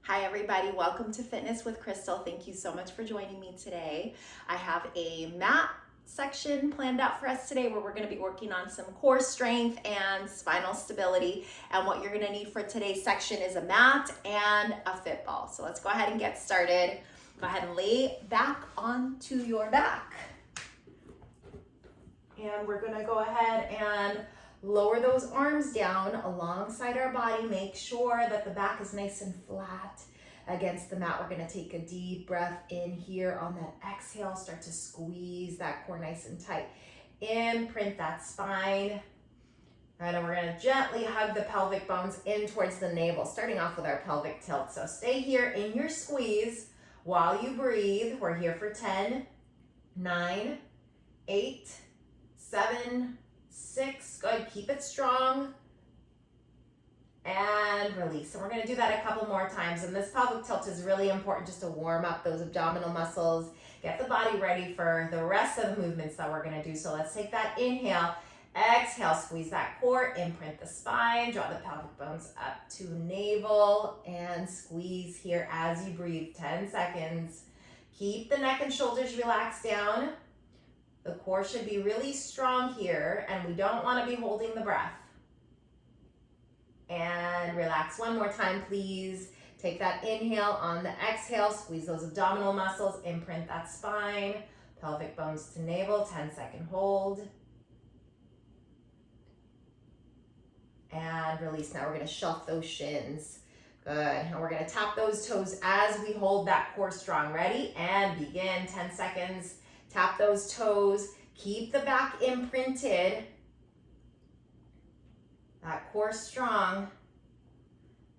Hi everybody, welcome to Fitness with Crystal. Thank you so much for joining me today. I have a mat section planned out for us today where we're going to be working on some core strength and spinal stability. And what you're going to need for today's section is a mat and a fit ball. So let's go ahead and get started. Go ahead and lay back onto your back. And we're going to go ahead and lower those arms down alongside our body. Make sure that the back is nice and flat against the mat. We're going to take a deep breath in here. On that exhale, start to squeeze that core nice and tight. Imprint that spine. And then we're going to gently hug the pelvic bones in towards the navel, starting off with our pelvic tilt. So stay here in your squeeze while you breathe. We're here for 10, 9, 8, 7, 6, good, keep it strong, and release. And we're gonna do that a couple more times, and this pelvic tilt is really important just to warm up those abdominal muscles, get the body ready for the rest of the movements that we're gonna do. So let's take that inhale, exhale, squeeze that core, imprint the spine, draw the pelvic bones up to navel, and squeeze here as you breathe, 10 seconds. Keep the neck and shoulders relaxed down. The core should be really strong here, and we don't want to be holding the breath. And relax one more time, please. Take that inhale. On the exhale, squeeze those abdominal muscles, imprint that spine, pelvic bones to navel, 10-second hold. And release. Now we're going to shelf those shins. Good. And we're going to tap those toes as we hold that core strong. Ready? And begin. 10 seconds. Tap those toes, keep the back imprinted, that core strong.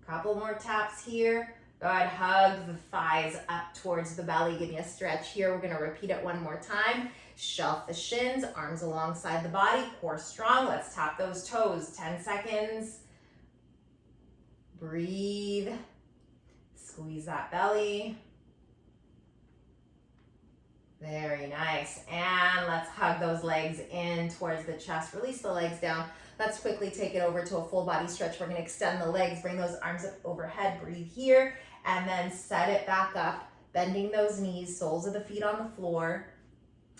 Couple more taps here. Go ahead, hug the thighs up towards the belly, give me a stretch here. We're gonna repeat it one more time. Shelf the shins, arms alongside the body, core strong. Let's tap those toes, 10 seconds. Breathe, squeeze that belly. Very nice. And let's hug those legs in towards the chest. Release the legs down. Let's quickly take it over to a full body stretch. We're going to extend the legs, bring those arms up overhead, breathe here, and then set it back up, bending those knees, soles of the feet on the floor.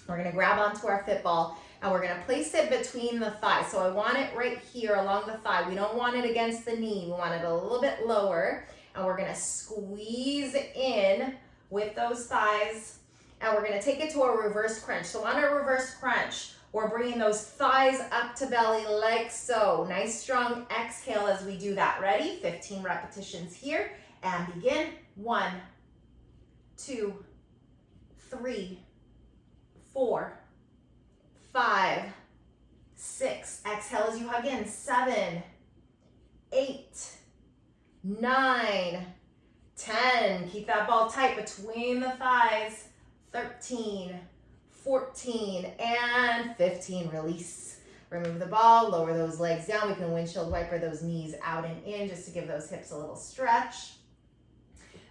We're going to grab onto our fit ball, and we're going to place it between the thighs. So I want it right here along the thigh. We don't want it against the knee. We want it a little bit lower, and we're going to squeeze in with those thighs. And we're going to take it to a reverse crunch. So on a reverse crunch, we're bringing those thighs up to belly like so. Nice strong exhale as we do that. Ready? 15 repetitions here. And begin. 1, 2, 3, 4, 5, 6. Exhale as you hug in. 7, 8, 9, 10. Keep that ball tight between the thighs. 13, 14, and 15. Release. Remove the ball, lower those legs down. We can windshield wiper those knees out and in just to give those hips a little stretch.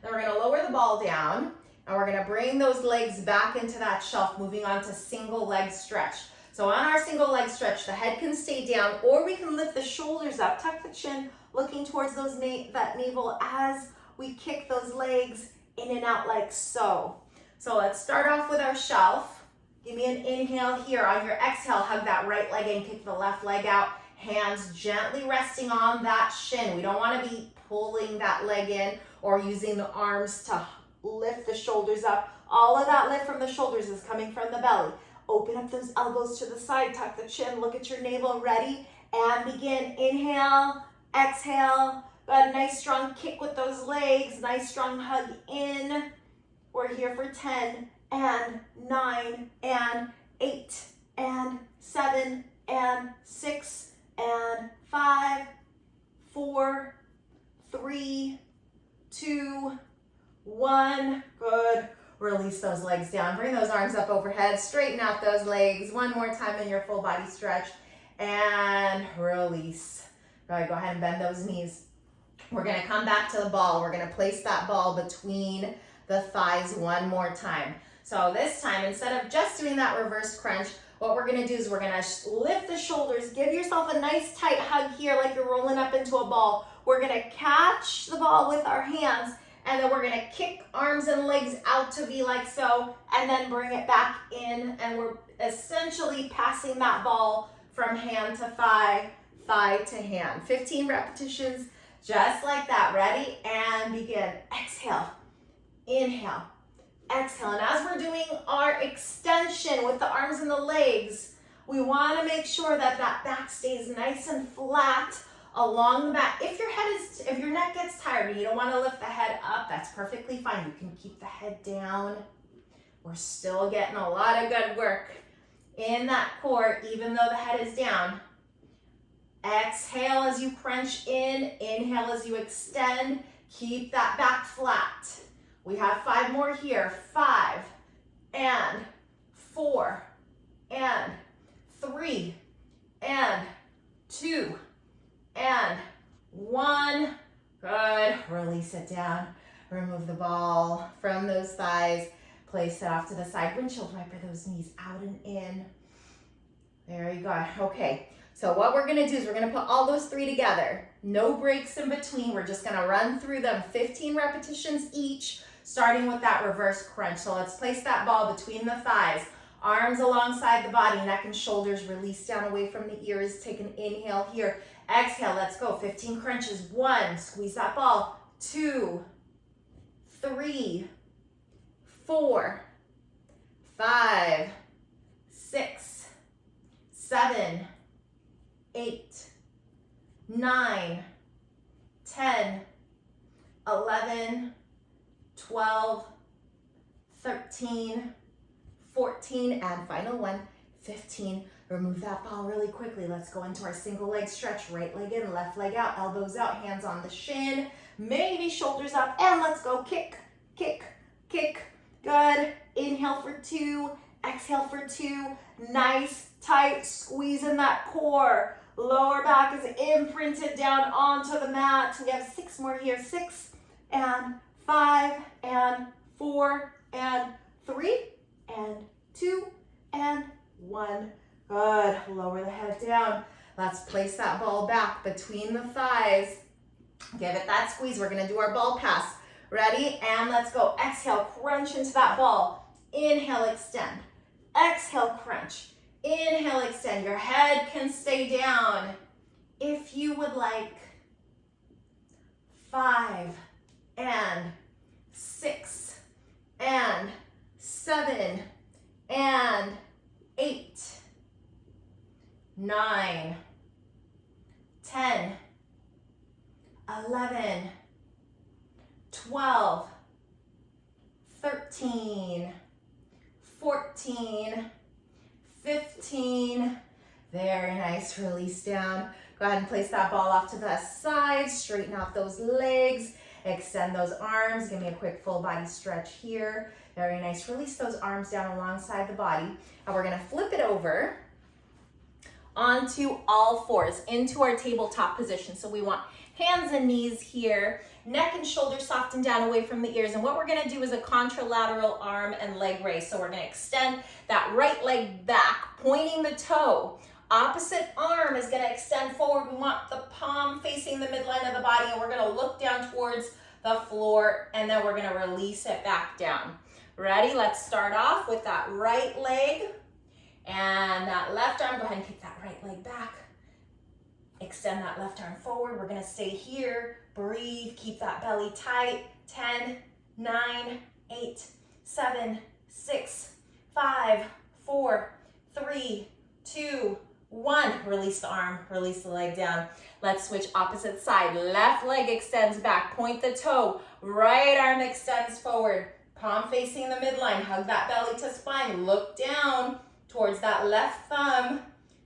Then we're going to lower the ball down, and we're going to bring those legs back into that shelf, moving on to single leg stretch. So on our single leg stretch, the head can stay down, or we can lift the shoulders up, tuck the chin, looking towards those that navel as we kick those legs in and out like so. So let's start off with our shelf. Give me an inhale here. On your exhale, hug that right leg in, kick the left leg out. Hands gently resting on that shin. We don't want to be pulling that leg in or using the arms to lift the shoulders up. All of that lift from the shoulders is coming from the belly. Open up those elbows to the side, tuck the chin, look at your navel, ready? And begin. Inhale, exhale. Got a nice strong kick with those legs. Nice strong hug in. We're here for 10 and 9 and 8 and 7 and 6 and 5, 4, 3, 2, 1. Good. Release those legs down. Bring those arms up overhead. Straighten out those legs. One more time in your full body stretch. And release. All right, go ahead and bend those knees. We're going to come back to the ball. We're going to place that ball between the thighs one more time. So this time, instead of just doing that reverse crunch, what we're gonna do is we're gonna lift the shoulders, give yourself a nice tight hug here like you're rolling up into a ball. We're gonna catch the ball with our hands And then we're gonna kick arms and legs out to be like so, and then bring it back in, and we're essentially passing that ball from hand to thigh, thigh to hand. 15 repetitions, just like that. Ready? And begin. Exhale, inhale, exhale. And as we're doing our extension with the arms and the legs, we want to make sure that that back stays nice and flat along the back. If your neck gets tired and you don't want to lift the head up, that's perfectly fine. You can keep the head down. We're still getting a lot of good work in that core, even though the head is down. Exhale as you crunch in, inhale as you extend. Keep that back flat. We have 5 more here. 5 and 4 and 3 and 2 and 1. Good. Release it down. Remove the ball from those thighs. Place it off to the side. Windshield wiper those knees out and in. There you go. Okay. So what we're going to do is we're going to put all those 3 together. No breaks in between. We're just going to run through them 15 repetitions each, starting with that reverse crunch. So let's place that ball between the thighs. Arms alongside the body, neck and shoulders release down away from the ears. Take an inhale here. Exhale, let's go. 15 crunches. 1, squeeze that ball. 2, 3, 4, 5, 6, 7, 8, 9, 10, 11, 12, 13, 14, and final one, 15. Remove that ball really quickly. Let's go into our single leg stretch. Right leg in, left leg out, elbows out, hands on the shin, maybe shoulders up, and let's go. Kick, kick, kick. Good. Inhale for 2, exhale for 2. Nice, tight squeeze in that core. Lower back is imprinted down onto the mat. We have 6 more here. 6 and 5 and 4 and 3 and 2 and 1. Good. Lower the head down. Let's place that ball back between the thighs. Give it that squeeze. We're going to do our ball pass. Ready? And let's go. Exhale, crunch into that ball. Inhale, extend. Exhale, crunch. Inhale, extend. Your head can stay down if you would like. 5 and 6 and 7 and 8, 9, 10, 11, 12, 13, 14, 15. Very nice. Release down. Go ahead and place that ball off to the side. Straighten out those legs. Extend those arms. Give me a quick full body stretch here. Very nice. Release those arms down alongside the body. And we're going to flip it over onto all fours into our tabletop position. So we want hands and knees here, neck and shoulders soften down away from the ears. And what we're going to do is a contralateral arm and leg raise. So we're going to extend that right leg back, pointing the toe. Opposite arm is going to extend forward. We want the palm facing the midline of the body, and we're going to look down towards the floor, and then we're going to release it back down. Ready? Let's start off with that right leg and that left arm. Go ahead and kick that right leg back. Extend that left arm forward. We're going to stay here. Breathe. Keep that belly tight. 10, 9, 8, 7, 6, 5, 4, 3, 2, 1. Release the arm. Release the leg down. Let's switch opposite side. Left leg extends back. Point the toe. Right arm extends forward. Palm facing the midline. Hug that belly to spine. Look down towards that left thumb.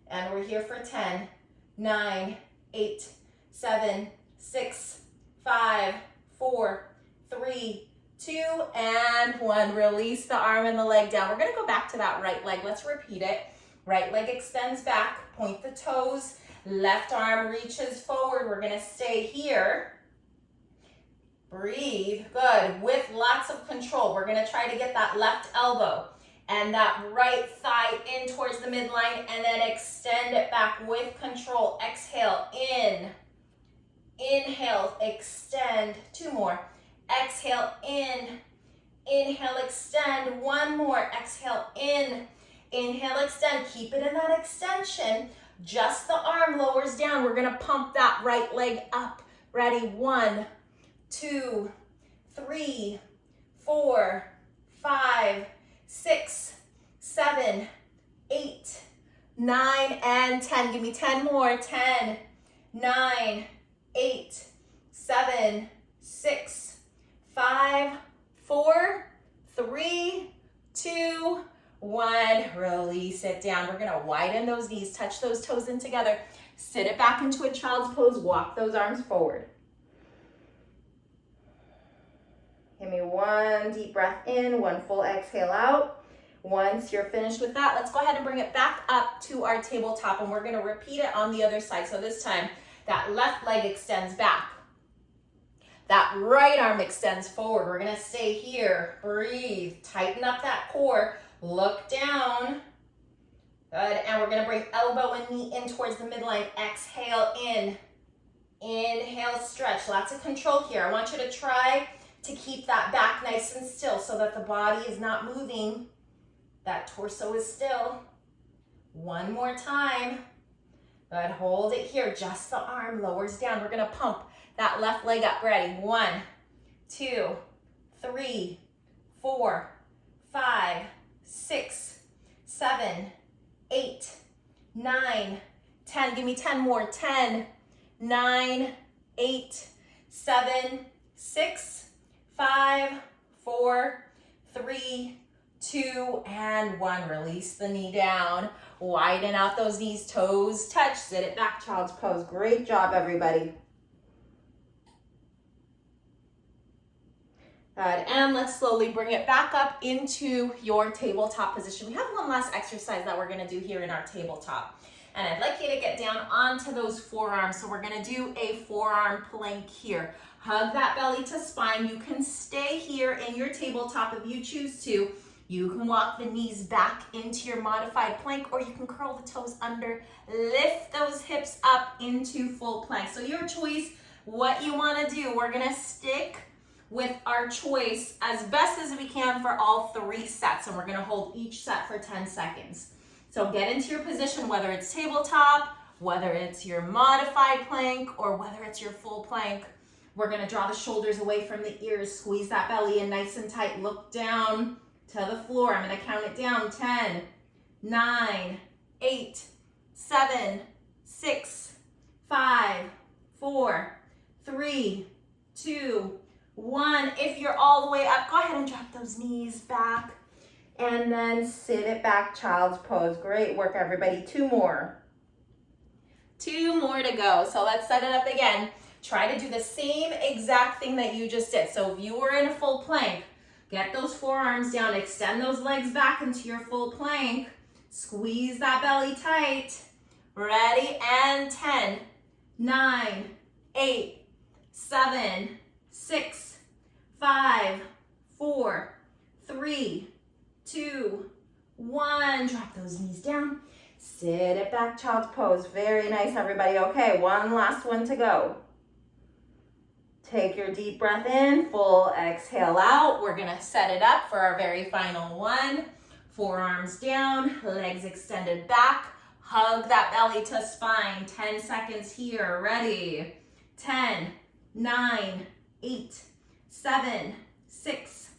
And we're here for 10, 9, 8, 7, 6, 5, 4, 3, 2, and 1. Release the arm and the leg down. We're going to go back to that right leg. Let's repeat it. Right leg extends back. Point the toes. Left arm reaches forward. We're going to stay here. Breathe. Good. With lots of control. We're going to try to get that left elbow and that right thigh in towards the midline, and then extend it back with control. Exhale, in. Inhale, extend. 2 more. Exhale. exhale in. Inhale, extend. One more. Exhale in. Inhale, extend. Keep it in that extension. Just the arm lowers down. We're going to pump that right leg up. Ready? 1, 2, 3, 4, 5, 6, 7, 8, 9, and 10. Give me 10 more. 10, 9, 8, 7, 6, 5, 4, 3, 2, 1. Release it down. We're gonna widen those knees, touch those toes in together. Sit it back into a child's pose. Walk those arms forward. Give me one deep breath in, one full exhale out. Once you're finished with that, let's go ahead and bring it back up to our tabletop, and we're gonna repeat it on the other side. So this time, that left leg extends back. That right arm extends forward. We're gonna stay here. Breathe, tighten up that core. Look down. Good, and we're gonna bring elbow and knee in towards the midline. Exhale in. Inhale, stretch. Lots of control here. I want you to try to keep that back nice and still so that the body is not moving. That torso is still. One more time. Good, hold it here. Just the arm lowers down. We're gonna pump that left leg up. Ready? 1, 2, 3, 4, 5, 6, 7, 8, 9, 10. Give me 10 more. 10, 9, 8, 7, 6, 5, 4, 3, 2, and 1. Release the knee down. Widen out those knees, toes touch. Sit it back, child's pose. Great job, everybody. Good, and let's slowly bring it back up into your tabletop position. We have one last exercise that we're gonna do here in our tabletop. And I'd like you to get down onto those forearms. So we're gonna do a forearm plank here. Hug that belly to spine. You can stay here in your tabletop if you choose to. You can walk the knees back into your modified plank, or you can curl the toes under. Lift those hips up into full plank. So your choice, what you wanna do. We're gonna stick with our choice as best as we can for all 3 sets. And we're gonna hold each set for 10 seconds. So get into your position, whether it's tabletop, whether it's your modified plank, or whether it's your full plank. We're gonna draw the shoulders away from the ears, squeeze that belly in nice and tight, look down to the floor. I'm gonna count it down. 10, 9, 8, 7, 6, 5, 4, 3, 2, 1. If you're all the way up, go ahead and drop those knees back. And then sit it back, child's pose. Great work, everybody. 2 more. 2 more to go. So let's set it up again. Try to do the same exact thing that you just did. So if you were in a full plank, get those forearms down, extend those legs back into your full plank. Squeeze that belly tight. Ready? And 10, 9, 8, 7, 6, 5, 4, 3, 2, 1. Drop those knees down. Sit it back, child's pose. Very nice, everybody. Okay, one last one to go. Take your deep breath in, full exhale out. We're gonna set it up for our very final one. Forearms down, legs extended back. Hug that belly to spine. 10 seconds here. Ready? 10, 9, 8, 7, 6,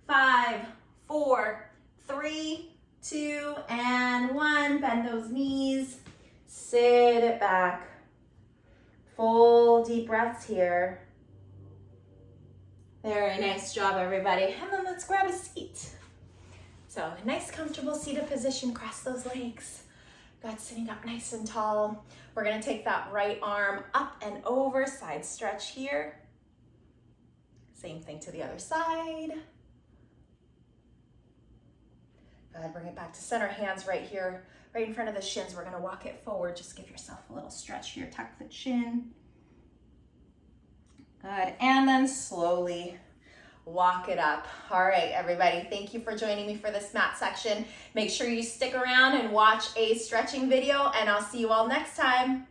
5, 4, 3, 2, and 1. Bend those knees. Sit it back. Full deep breaths here. Very nice job, everybody. And then let's grab a seat. So a nice comfortable seated position. Cross those legs. Got sitting up nice and tall. We're gonna take that right arm up and over, side stretch here. Same thing to the other side. Good, bring it back to center, hands right here, right in front of the shins. We're gonna walk it forward. Just give yourself a little stretch here, tuck the chin. Good, and then slowly walk it up. All right, everybody, thank you for joining me for this mat section. Make sure you stick around and watch a stretching video, and I'll see you all next time.